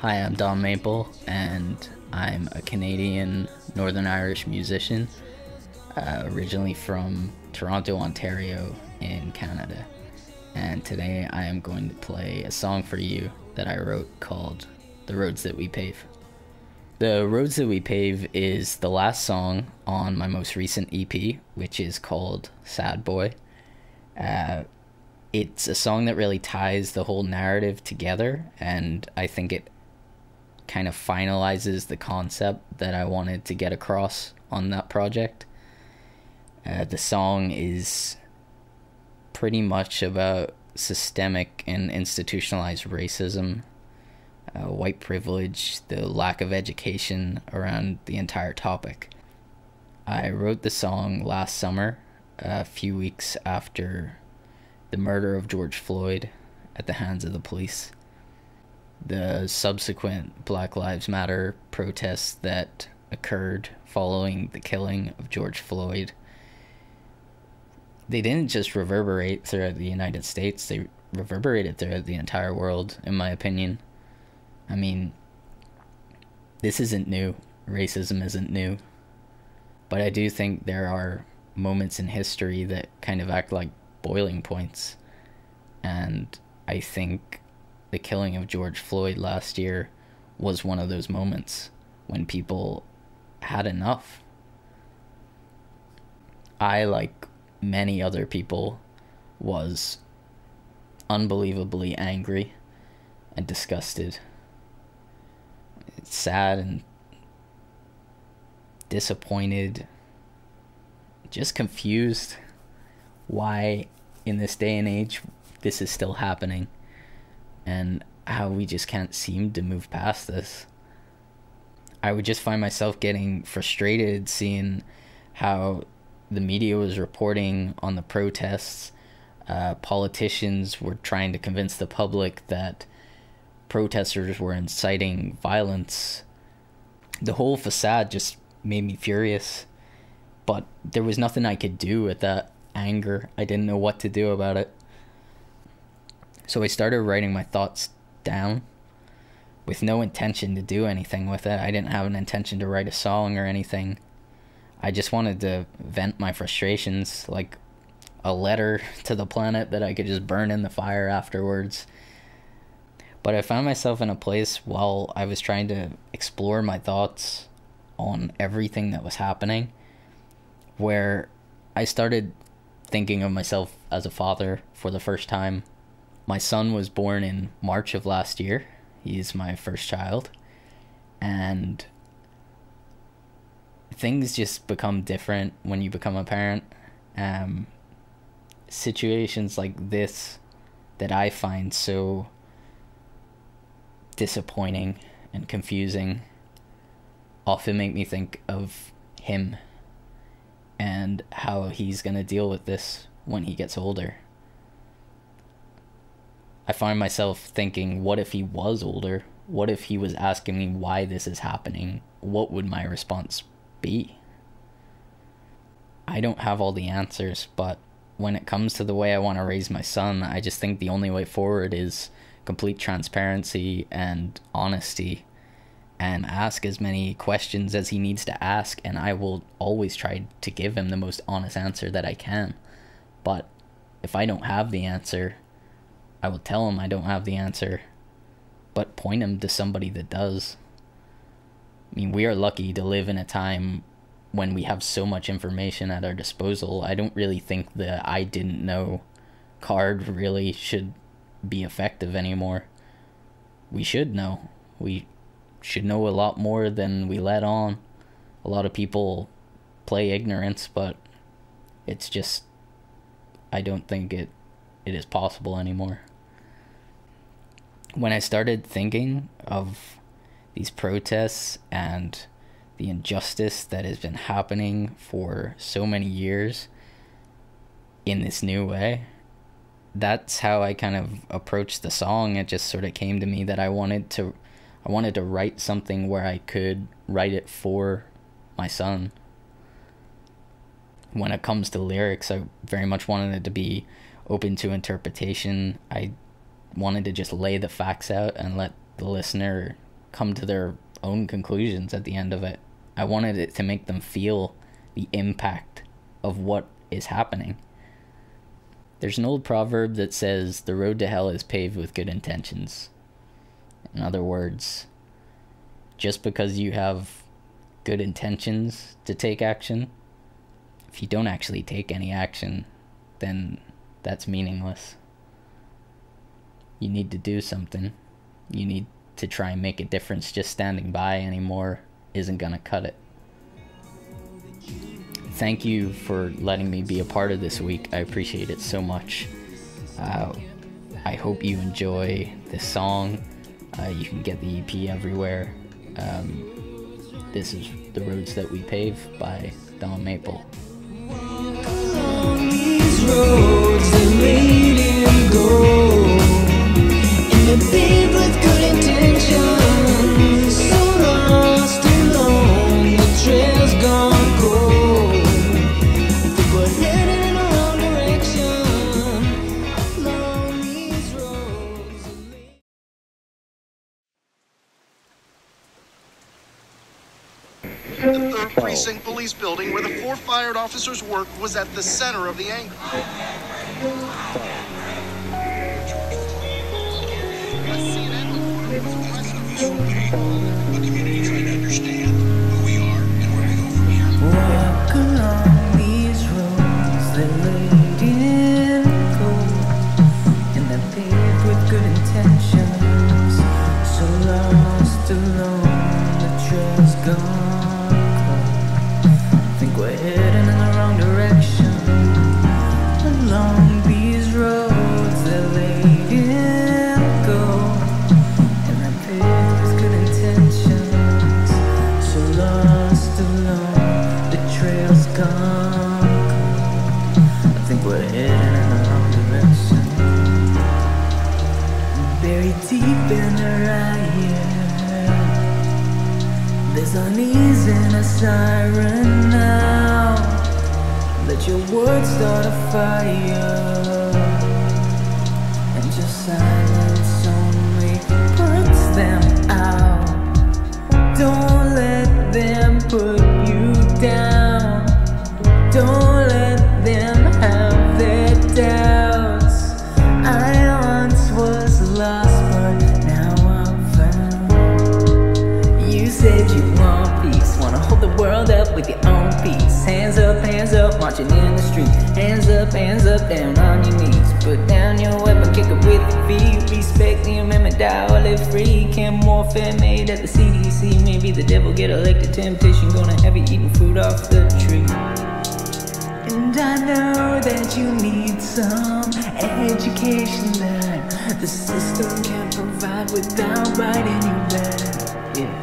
Hi, I'm Don Maple, and I'm a Canadian Northern Irish musician, originally from Toronto, Ontario, in Canada. And today I am going to play a song for you that I wrote called The Roads That We Pave. The Roads That We Pave is the last song on my most recent EP, which is called Sad Boy. It's a song that really ties the whole narrative together, and I think it kind of finalizes the concept that I wanted to get across on that project. The song is pretty much about systemic and institutionalized racism, white privilege, the lack of education around the entire topic. I wrote the song last summer, a few weeks after the murder of George Floyd at the hands of the police. The subsequent Black Lives Matter protests that occurred following the killing of George Floyd, they didn't just reverberate throughout the United States, they reverberated throughout the entire world, in my opinion. I mean, this isn't new. Racism isn't new. But I do think there are moments in history that kind of act like boiling points. And I think the killing of George Floyd last year was one of those moments when people had enough. I, like many other people, was unbelievably angry and disgusted. It's sad and disappointed, just confused why in this day and age this is still happening, and how we just can't seem to move past this. I would just find myself getting frustrated seeing how the media was reporting on the protests. Politicians were trying to convince the public that protesters were inciting violence. The whole facade just made me furious, but there was nothing I could do with that anger. I didn't know what to do about it. So I started writing my thoughts down with no intention to do anything with it. I didn't have an intention to write a song or anything. I just wanted to vent my frustrations, like a letter to the planet that I could just burn in the fire afterwards. But I found myself in a place while I was trying to explore my thoughts on everything that was happening, where I started thinking of myself as a father for the first time. My son was born in March of last year. He's my first child. And things just become different when you become a parent. Situations like this that I find so disappointing and confusing often make me think of him and how he's going to deal with this when he gets older. I find myself thinking, what if he was older? What if he was asking me why this is happening? What would my response be? I don't have all the answers, but when it comes to the way I want to raise my son, I just think the only way forward is complete transparency and honesty, and ask as many questions as he needs to ask, and I will always try to give him the most honest answer that I can. But if I don't have the answer, I will tell him I don't have the answer, but point him to somebody that does. I mean, we are lucky to live in a time when we have so much information at our disposal. I don't really think the I didn't know card really should be effective anymore. We should know. We should know a lot more than we let on. A lot of people play ignorance, but it's just, I don't think it is possible anymore. When I started thinking of these protests and the injustice that has been happening for so many years in this new way, that's how I kind of approached the song. It just sort of came to me that I wanted to write something where I could write it for my son. When it comes to lyrics, I very much wanted it to be open to interpretation. I wanted to just lay the facts out and let the listener come to their own conclusions at the end of it. I wanted it to make them feel the impact of what is happening. There's an old proverb that says, the road to hell is paved with good intentions. In other words, just because you have good intentions to take action, if you don't actually take any action, then that's meaningless. You need to do something. You need to try and make a difference. Just standing by anymore isn't gonna cut it. Thank you for letting me be a part of this week. I appreciate it so much. I hope you enjoy this song. You can get the EP everywhere. This is The Roads That We Pave by Don Maple. Along these roads that made him go, and they're paved with good intentions, so lost alone, the trail's gone cold. I think we're headed in the wrong direction. Along these roads that made... The 3rd Precinct Police Building, where the 4 fired officers worked, was at the center of the anger. A community trying to understand who we are and where we go from here. Walk along these roads that lead in gold, and they're paved with good intentions, so lost alone, the trail's gone cold. Think we're heading in the wrong direction. Along these roads that lead in gold, and they're paved with good intentions, so lost alone, the trail's gone cold. I think we're heading in the wrong direction. Buried deep in her eye, there's unease in a siren now. Let your words start a fire, and your silence only puts them out. Don't let them put you down. Don't let them have their doubts. I once was lost, but now I'm found. You said you want peace, wanna hold the world up with your own peace. Hands up, marching in the street. Hands up, down on your knees. Put down your weapon, kick it with your feet. Respect the amendment, die or live free. Camp warfare made at the CDC. Maybe the devil get elected, temptation gonna have you eating fruit off the tree. And I know that you need some education that the system can't provide without biting you back. Yeah.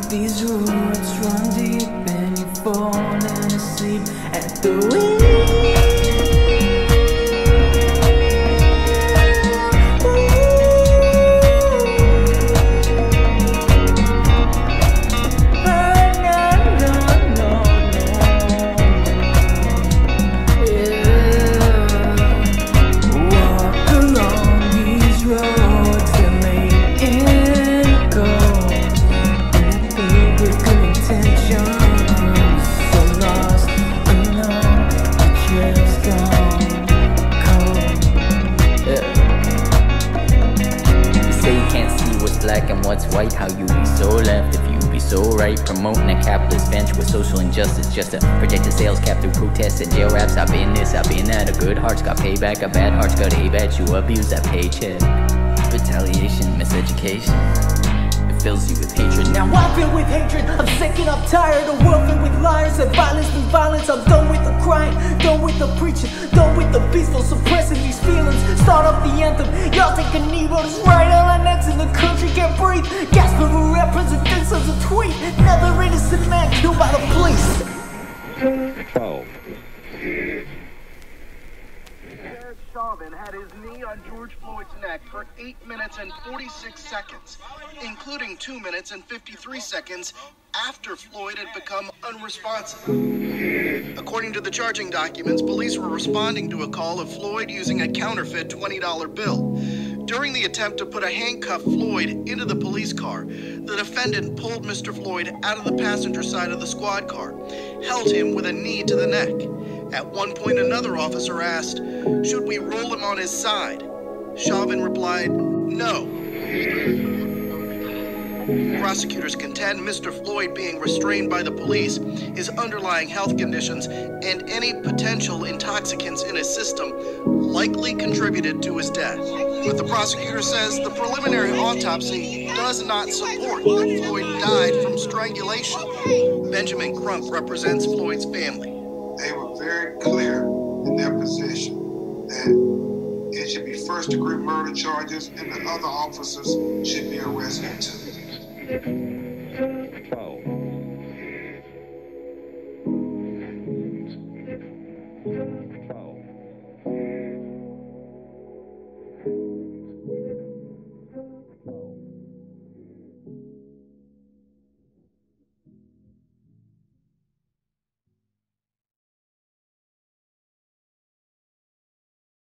These roads run deep and you're falling asleep at the wheel. What's white, how you be so left if you be so right. Promoting a capitalist bench with social injustice just to protect the sales cap through protests and jail raps. I've been this, I've been that. A good heart's got payback, a bad heart's got a bat. You abuse that paycheck. Retaliation, miseducation, it fills you with hatred. Now I'm filled with hatred, I'm sick and I'm tired of world filled with liars and violence through violence. I'm done with the crying, done with the preaching, done with the peaceful suppressing these feelings. Start up the anthem, y'all take a knee, but it's right on our necks in the country can't breathe. Gasping for representatives as a tweet. Another innocent man killed by the police. 12. Chauvin had his knee on George Floyd's neck for 8 minutes and 46 seconds, including 2 minutes and 53 seconds after Floyd had become unresponsive. According to the charging documents, police were responding to a call of Floyd using a counterfeit $20 bill. During the attempt to put a handcuffed Floyd into the police car, the defendant pulled Mr. Floyd out of the passenger side of the squad car, held him with a knee to the neck. At one point, another officer asked, "Should we roll him on his side?" Chauvin replied, "No." Prosecutors contend Mr. Floyd being restrained by the police, his underlying health conditions, and any potential intoxicants in his system likely contributed to his death. But the prosecutor says the preliminary autopsy does not support that Floyd died from strangulation. Benjamin Crump represents Floyd's family. They were very clear in their position that it should be first-degree murder charges and the other officers should be arrested too.